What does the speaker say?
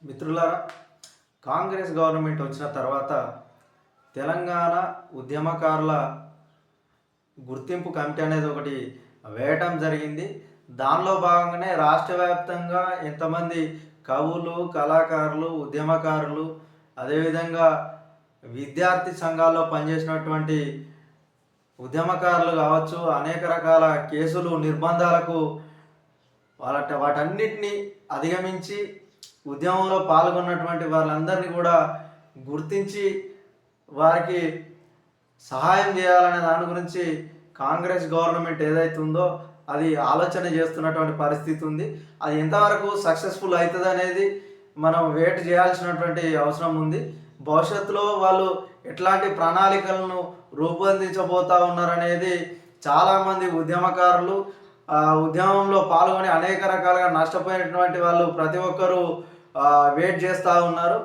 మిత్రులారా, కాంగ్రెస్ గవర్నమెంట్ వచ్చిన తర్వాత తెలంగాణ ఉద్యమకారుల గుర్తింపు కమిటీ అనేది ఒకటి వేయటం జరిగింది. దానిలో భాగంగానే రాష్ట్ర వ్యాప్తంగా ఎంతమంది కవులు, కళాకారులు, ఉద్యమకారులు, అదేవిధంగా విద్యార్థి సంఘాల్లో పనిచేసినటువంటి ఉద్యమకారులు కావచ్చు, అనేక రకాల కేసులు, నిర్బంధాలకు వాటన్నిటిని అధిగమించి ఉద్యమంలో పాల్గొన్నటువంటి వాళ్ళందరినీ కూడా గుర్తించి వారికి సహాయం చేయాలనే దాని గురించి కాంగ్రెస్ గవర్నమెంట్ ఏదైతే ఉందో అది ఆలోచన చేస్తున్నటువంటి పరిస్థితి ఉంది. అది ఎంతవరకు సక్సెస్ఫుల్ అవుతుంది అనేది మనం వెయిట్ చేయాల్సినటువంటి అవసరం ఉంది. భవిష్యత్తులో వాళ్ళు ఎట్లాంటి ప్రణాళికలను రూపొందించబోతా ఉన్నారనేది చాలామంది ఉద్యమకారులు ఉద్యమంలో పాల్గొని అనేక రకాలుగా నష్టపోయినటువంటి వాళ్ళు ప్రతి ఒక్కరూ వెయిట్ చేస్తూ ఉన్నారు.